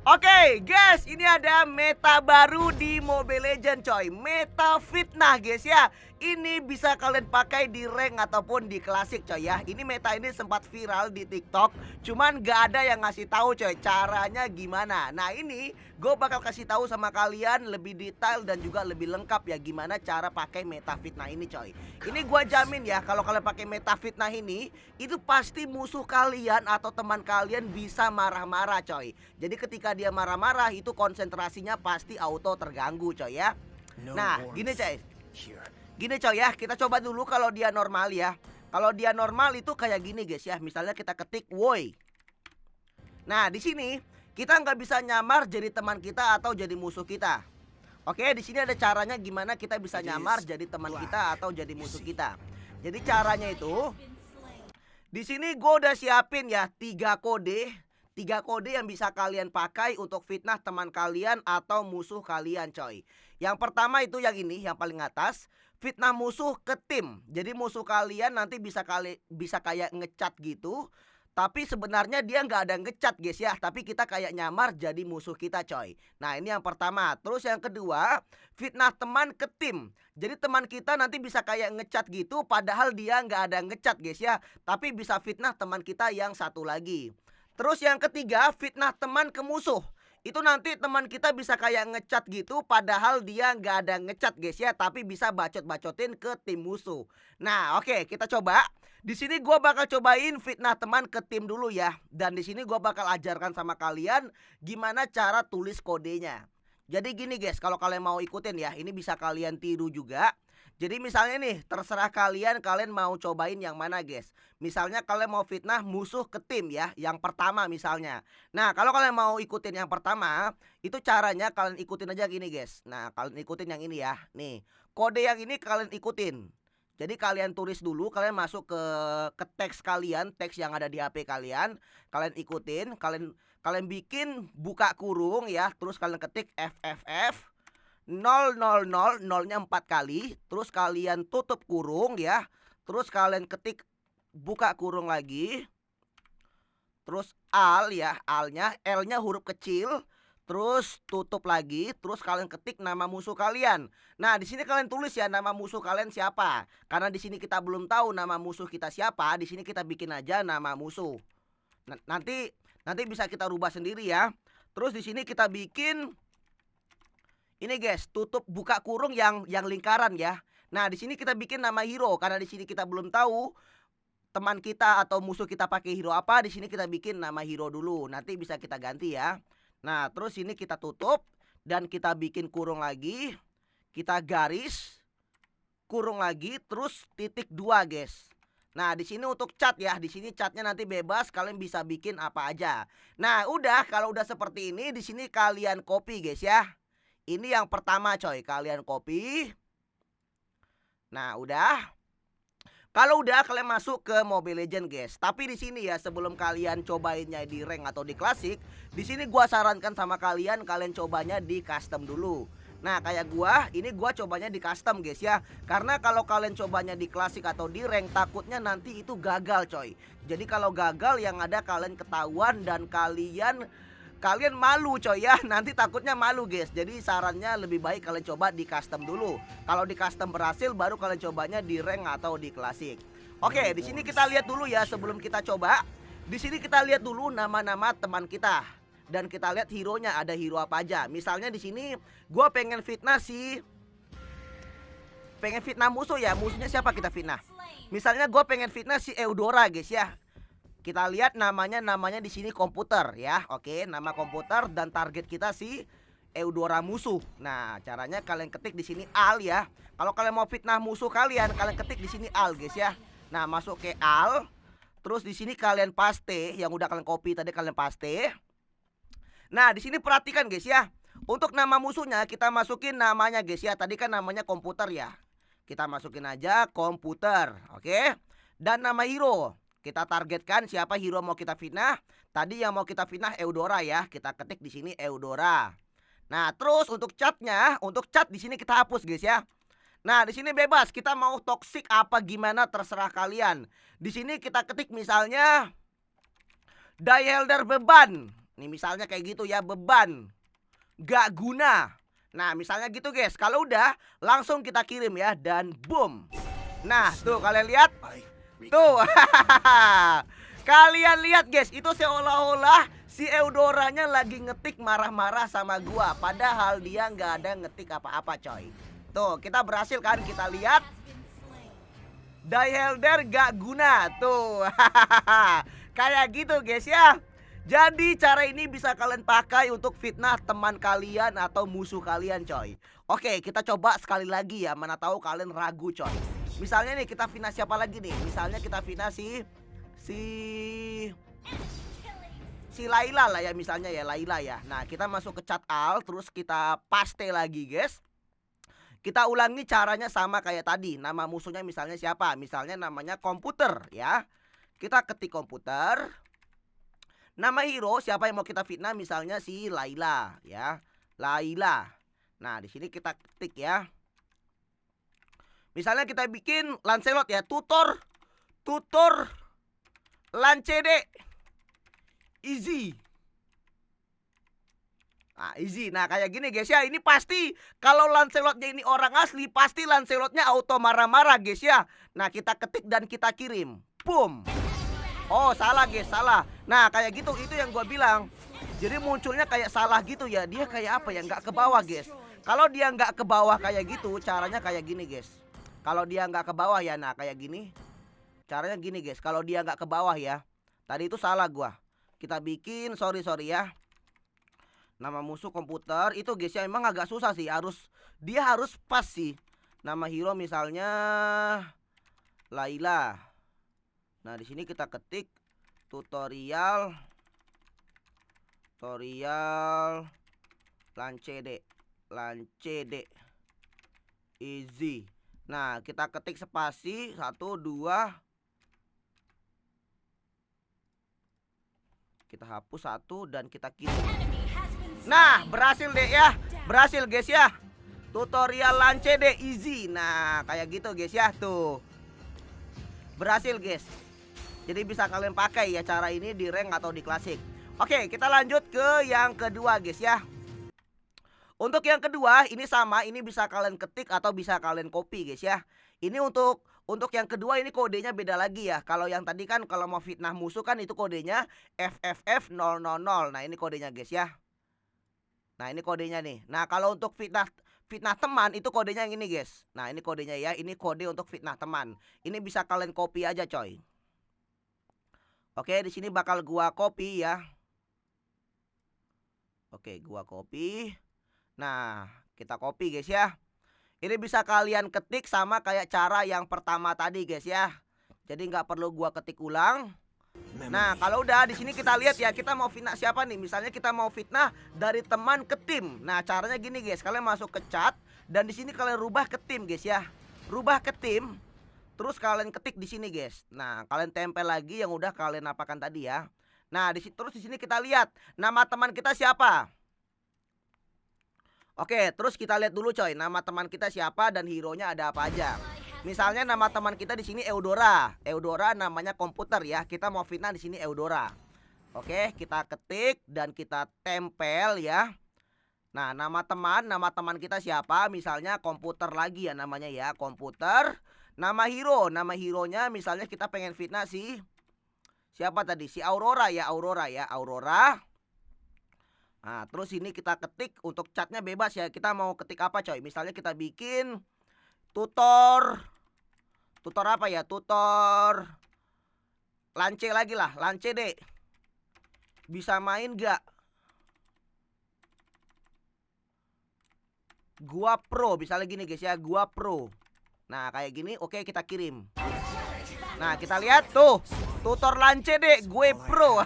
Oke, guys, ini ada meta baru di Mobile Legends, coy. Meta fitnah, guys ya. Ini bisa kalian pakai di rank ataupun di klasik, coy ya. Ini meta ini sempat viral di TikTok, cuman gak ada yang ngasih tahu, coy, caranya gimana. Nah, ini gue bakal kasih tahu sama kalian lebih detail dan juga lebih lengkap ya gimana cara pakai meta fitnah ini, coy. Ini gue jamin ya kalau kalian pakai meta fitnah ini, itu pasti musuh kalian atau teman kalian bisa marah-marah, coy. Jadi ketika dia marah-marah itu konsentrasinya pasti auto terganggu, coy ya. Nah, gini coy. Gini coy ya, kita coba dulu kalau dia normal ya. Kalau dia normal itu kayak gini guys ya. Misalnya kita ketik woi. Nah, di sini kita nggak bisa nyamar jadi teman kita atau jadi musuh kita. Oke, di sini ada caranya gimana kita bisa nyamar jadi teman kita atau jadi musuh kita. Jadi caranya itu di sini gue udah siapin ya 3 kode. 3 kode yang bisa kalian pakai untuk fitnah teman kalian atau musuh kalian, coy. Yang pertama itu yang ini, yang paling atas. Fitnah musuh ke tim. Jadi musuh kalian nanti bisa kayak ngecat gitu. Tapi sebenarnya dia nggak ada ngecat guys ya. Tapi kita kayak nyamar jadi musuh kita, coy. Nah, ini yang pertama. Terus yang kedua, fitnah teman ke tim. Jadi teman kita nanti bisa kayak ngecat gitu. Padahal dia nggak ada ngecat guys ya. Tapi bisa fitnah teman kita yang satu lagi. Terus yang ketiga, fitnah teman ke musuh. Itu nanti teman kita bisa kayak ngecat gitu, padahal dia nggak ada ngecat guys ya, tapi bisa bacot-bacotin ke tim musuh. Nah, oke, kita coba. Di sini gue bakal cobain fitnah teman ke tim dulu ya. Dan di sini gue bakal ajarkan sama kalian gimana cara tulis kodenya. Jadi gini guys, kalau kalian mau ikutin ya, ini bisa kalian tiru juga. Jadi misalnya nih, terserah kalian mau cobain yang mana guys. Misalnya kalian mau fitnah musuh ke tim ya, yang pertama misalnya. Nah, kalau kalian mau ikutin yang pertama, itu caranya kalian ikutin aja gini guys. Nah, kalian ikutin yang ini ya. Nih, kode yang ini kalian ikutin. Jadi kalian tulis dulu, kalian masuk ke teks kalian, teks yang ada di HP kalian. Kalian ikutin, kalian bikin buka kurung ya, terus kalian ketik FFF 000, nolnya 4 kali. Terus kalian tutup kurung ya. Terus kalian ketik buka kurung lagi. Terus al ya, alnya, L-nya huruf kecil. Terus tutup lagi. Terus kalian ketik nama musuh kalian. Nah, di sini kalian tulis ya nama musuh kalian siapa. Karena di sini kita belum tahu nama musuh kita siapa. Di sini kita bikin aja nama musuh. Nanti bisa kita rubah sendiri ya. Terus di sini kita bikin ini guys, tutup buka kurung yang lingkaran ya. Nah, di sini kita bikin nama hero karena di sini kita belum tahu teman kita atau musuh kita pakai hero apa. Di sini kita bikin nama hero dulu. Nanti bisa kita ganti ya. Nah, terus ini kita tutup dan kita bikin kurung lagi. Kita garis kurung lagi terus titik 2 guys. Nah, di sini untuk cat ya. Di sini catnya nanti bebas, kalian bisa bikin apa aja. Nah, udah kalau udah seperti ini di sini kalian copy guys ya. Ini yang pertama coy, kalian copy. Nah, udah. Kalau udah kalian masuk ke Mobile Legends guys. Tapi di sini ya sebelum kalian cobainnya di rank atau di klasik, di sini gua sarankan sama kalian cobanya di custom dulu. Nah, kayak ini gua cobanya di custom guys ya. Karena kalau kalian cobanya di klasik atau di rank takutnya nanti itu gagal coy. Jadi kalau gagal yang ada kalian ketahuan dan kalian malu coy ya. Nanti takutnya malu guys. Jadi sarannya lebih baik kalian coba di custom dulu. Kalau di custom berhasil baru kalian cobanya di rank atau di klasik. Oke, di sini kita lihat dulu ya sebelum kita coba. Di sini kita lihat dulu nama-nama teman kita dan kita lihat hero-nya ada hero apa aja. Misalnya di sini gua pengen fitnah musuh ya. Musuhnya siapa kita fitnah? Misalnya gua pengen fitnah si Eudora guys ya. Kita lihat namanya di sini komputer ya. Oke, nama komputer dan target kita si Eudora musuh. Nah, caranya kalian ketik di sini al ya. Kalau kalian mau fitnah musuh kalian ketik di sini al guys ya. Nah, masuk ke al. Terus di sini kalian paste yang udah kalian copy tadi kalian paste. Nah, di sini perhatikan guys ya. Untuk nama musuhnya kita masukin namanya guys ya. Tadi kan namanya komputer ya. Kita masukin aja komputer, oke? Dan nama hero. Kita targetkan siapa hero mau kita fitnah. Tadi yang mau kita fitnah Eudora ya. Kita ketik di sini Eudora. Nah, terus untuk catnya, untuk cat di sini kita hapus guys ya. Nah, di sini bebas. Kita mau toxic apa gimana terserah kalian. Di sini kita ketik misalnya Diehelder beban. Nih misalnya kayak gitu ya, beban, gak guna. Nah misalnya gitu guys. Kalau udah langsung kita kirim ya, dan boom. Nah tuh kalian lihat. Tuh. Kalian lihat guys, itu seolah-olah si Eudoranya lagi ngetik marah-marah sama gua, padahal dia nggak ada ngetik apa-apa coy. Tuh kita berhasil kan, kita lihat. Diehelder gak guna. Tuh. Kayak gitu guys ya. Jadi cara ini bisa kalian pakai untuk fitnah teman kalian atau musuh kalian coy. Oke, kita coba sekali lagi ya, mana tahu kalian ragu coy. Misalnya nih kita fitnah siapa lagi nih? Misalnya kita fitnah si Layla lah ya, misalnya ya, Layla ya. Nah kita masuk ke chat al, terus kita paste lagi guys. Kita ulangi caranya sama kayak tadi. Nama musuhnya misalnya siapa? Misalnya namanya komputer ya. Kita ketik komputer. Nama hero siapa yang mau kita fitnah, misalnya si Layla ya. Layla. Nah di sini kita ketik ya. Misalnya kita bikin Lancelot ya. Tutor Lancede easy. Nah easy. Nah kayak gini guys ya. Ini pasti kalau Lancelotnya ini orang asli, pasti Lancelotnya auto marah-marah guys ya. Nah kita ketik dan kita kirim. Boom. Oh salah guys, salah. Nah kayak gitu, itu yang gua bilang. Jadi munculnya kayak salah gitu ya. Dia kayak apa ya, nggak ke bawah guys. Kalau dia nggak ke bawah kayak gitu, caranya kayak gini guys. Kalau dia nggak ke bawah ya, nah kayak gini. Caranya gini guys, kalau dia nggak ke bawah ya. Tadi itu salah gua. Kita bikin, sorry ya. Nama musuh komputer itu guys ya, emang agak susah sih. Dia harus pas sih. Nama hero misalnya Layla. Nah di sini kita ketik tutorial Lancede easy. Nah kita ketik spasi 1 2. Kita hapus 1 dan kita kirim. Nah berhasil deh ya. Berhasil guys ya. Tutorial Lancede easy. Nah kayak gitu guys ya. Tuh berhasil guys. Jadi bisa kalian pakai ya cara ini di rank atau di klasik. Oke kita lanjut ke yang kedua guys ya. Untuk yang kedua ini sama. Ini bisa kalian ketik atau bisa kalian copy guys ya. Ini untuk yang kedua ini kodenya beda lagi ya. Kalau yang tadi kan kalau mau fitnah musuh kan itu kodenya FFF000. Nah ini kodenya guys ya. Nah ini kodenya nih. Nah kalau untuk fitnah teman itu kodenya yang ini guys. Nah ini kodenya ya. Ini kode untuk fitnah teman. Ini bisa kalian copy aja coy. Oke di sini bakal gua copy ya. Oke gua copy. Nah kita copy guys ya. Ini bisa kalian ketik sama kayak cara yang pertama tadi guys ya. Jadi nggak perlu gua ketik ulang. Nah kalau udah di sini kita lihat ya, kita mau fitnah siapa nih. Misalnya kita mau fitnah dari teman ke tim. Nah caranya gini guys, kalian masuk ke chat dan di sini kalian rubah ke tim guys ya. Rubah ke tim. Terus kalian ketik di sini guys. Nah kalian tempel lagi yang udah kalian apakan tadi ya. Nah terus di sini kita lihat nama teman kita siapa. Oke, terus kita lihat dulu coy, nama teman kita siapa dan hero-nya ada apa aja. Misalnya nama teman kita di sini Eudora. Eudora namanya komputer ya. Kita mau fitnah di sini Eudora. Oke, kita ketik dan kita tempel ya. Nah, nama teman kita siapa? Misalnya komputer lagi ya namanya ya, komputer. Nama hero-nya misalnya kita pengen fitnah siapa tadi? Si Aurora ya, Aurora. Nah terus ini kita ketik untuk chatnya bebas ya. Kita mau ketik apa coy. Misalnya kita bikin tutor apa ya, tutor Lance lagi lah, Lance deh. Bisa main gak? Gua pro, misalnya gini guys ya, gua pro. Nah kayak gini, oke kita kirim. Nah kita lihat tuh, tutor Lancede gue pro.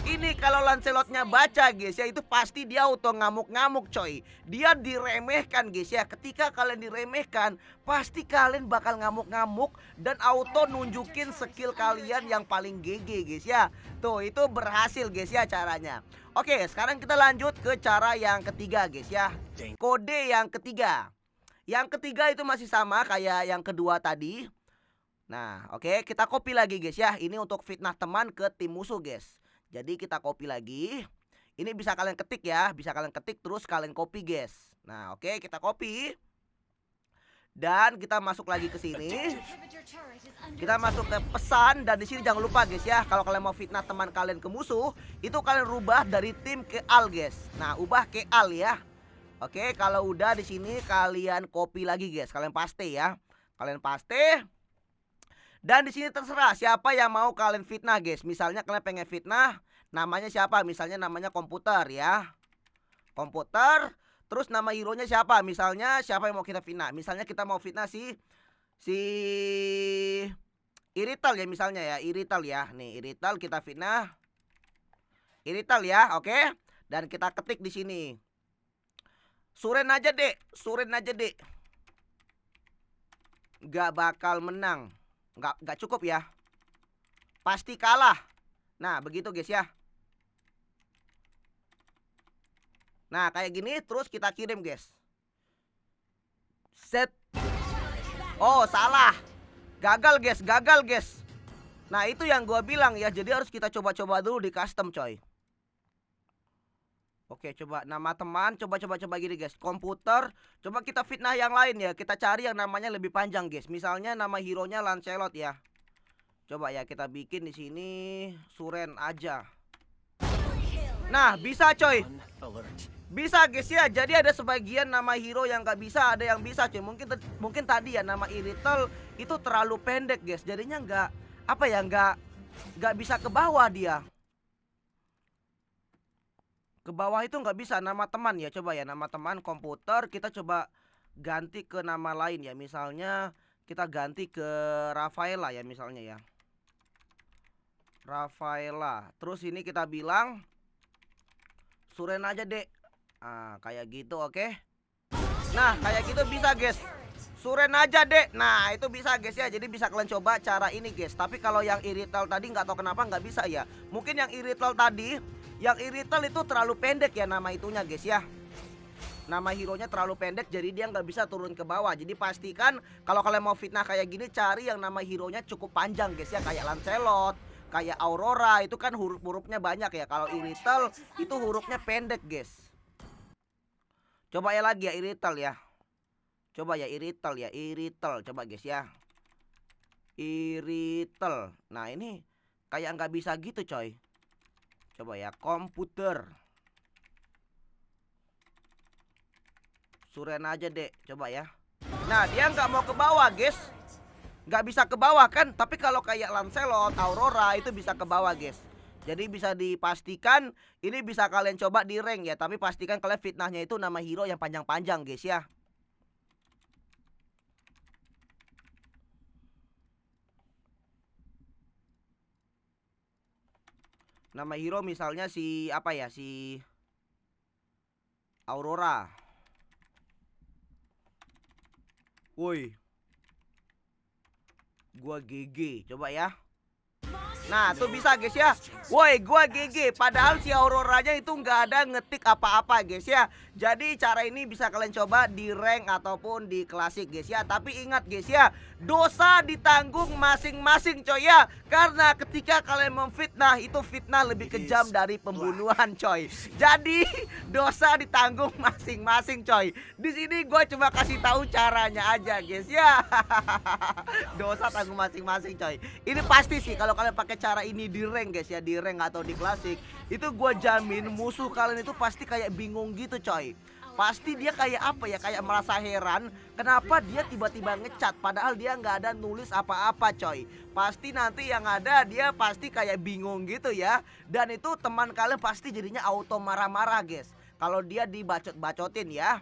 Ini kalau Lancelotnya baca guys ya, itu pasti dia auto ngamuk-ngamuk coy. Dia diremehkan guys ya. Ketika kalian diremehkan, pasti kalian bakal ngamuk-ngamuk dan auto nunjukin skill kalian yang paling GG guys ya. Tuh itu berhasil guys ya caranya. Oke sekarang kita lanjut ke cara yang ketiga guys ya. Kode yang ketiga. Yang ketiga itu masih sama kayak yang kedua tadi. Nah oke kita copy lagi guys ya. Ini untuk fitnah teman ke tim musuh guys. Jadi kita copy lagi. Ini bisa kalian ketik ya, bisa kalian ketik terus kalian copy guys. Nah oke, kita copy. Dan kita masuk lagi ke sini. Kita masuk ke pesan dan di sini jangan lupa guys ya, kalau kalian mau fitnah teman kalian ke musuh, itu kalian rubah dari tim ke al guys. Nah, ubah ke al ya. Oke, kalau udah di sini kalian copy lagi guys, kalian paste ya. Kalian paste. Dan di sini terserah siapa yang mau kalian fitnah guys. Misalnya kalian pengen fitnah, namanya siapa? Misalnya namanya komputer ya. Komputer. Terus nama hero-nya siapa? Misalnya siapa yang mau kita fitnah? Misalnya kita mau fitnah si Irital ya misalnya ya. Irital ya. Nih Irital kita fitnah. Irital ya, oke. Dan kita ketik di sini. Suren aja dek. Suren aja dek. Gak bakal menang. Gak cukup ya. Pasti kalah. Nah begitu guys ya. Nah kayak gini terus kita kirim guys. Set. Oh salah. Gagal guys, gagal guys. Nah itu yang gua bilang ya. Jadi harus kita coba-coba dulu di custom coy. Oke coba nama teman. Coba gini guys. Komputer. Coba kita fitnah yang lain ya. Kita cari yang namanya lebih panjang guys. Misalnya nama hero-nya Lancelot ya. Coba ya kita bikin di sini Suren aja. Nah bisa coy. Bisa guys ya. Jadi ada sebagian nama hero yang gak bisa, ada yang bisa cuy. Mungkin tadi ya nama Irital itu terlalu pendek guys. Jadinya nggak bisa ke bawah dia. Ke bawah itu nggak bisa nama teman ya. Coba ya nama teman komputer kita coba ganti ke nama lain ya. Misalnya kita ganti ke Rafaela ya misalnya ya. Rafaela. Terus ini kita bilang Suren aja dek. Ah, kayak gitu oke. Nah kayak gitu bisa guys. Suren aja dek. Nah itu bisa guys ya. Jadi bisa kalian coba cara ini guys. Tapi kalau yang Irital tadi nggak tahu kenapa nggak bisa ya. Mungkin yang Irital tadi, yang Irital itu terlalu pendek ya nama itunya guys ya. Nama hero-nya terlalu pendek jadi dia nggak bisa turun ke bawah. Jadi pastikan kalau kalian mau fitnah kayak gini cari yang nama hero-nya cukup panjang guys ya. Kayak Lancelot, kayak Aurora itu kan huruf-hurufnya banyak ya. Kalau Irital itu hurufnya pendek guys. Coba ya lagi ya Irital ya. Coba ya Irital ya. Irital coba guys ya. Irital. Nah ini kayak nggak bisa gitu coy. Coba ya komputer. Suren aja dek. Coba ya. Nah dia nggak mau ke bawah guys. Nggak bisa ke bawah kan. Tapi kalau kayak Lancelot, Aurora itu bisa ke bawah guys. Jadi bisa dipastikan ini bisa kalian coba di rank ya. Tapi pastikan kalian fitnahnya itu nama hero yang panjang-panjang guys ya. Nama hero misalnya si apa ya, si Aurora. Woi. Gua GG, coba ya. Nah tuh bisa guys ya. Woi gua GG. Padahal si Auroranya itu nggak ada ngetik apa-apa guys ya. Jadi cara ini bisa kalian coba di rank ataupun di klasik guys ya. Tapi ingat guys ya, dosa ditanggung masing-masing coy ya. Karena ketika kalian memfitnah itu fitnah lebih kejam dari pembunuhan coy. Jadi dosa ditanggung masing-masing coy. Di sini gua cuma kasih tahu caranya aja guys ya. Dosa tanggung masing-masing coy. Ini pasti sih kalau kalian pakai cara ini di rank guys ya, di rank atau di klasik, itu gue jamin musuh kalian itu pasti kayak bingung gitu coy. Pasti dia kayak apa ya, kayak merasa heran kenapa dia tiba-tiba ngecat padahal dia nggak ada nulis apa-apa coy. Pasti nanti yang ada dia pasti kayak bingung gitu ya. Dan itu teman kalian pasti jadinya auto marah-marah guys kalau dia dibacot-bacotin ya.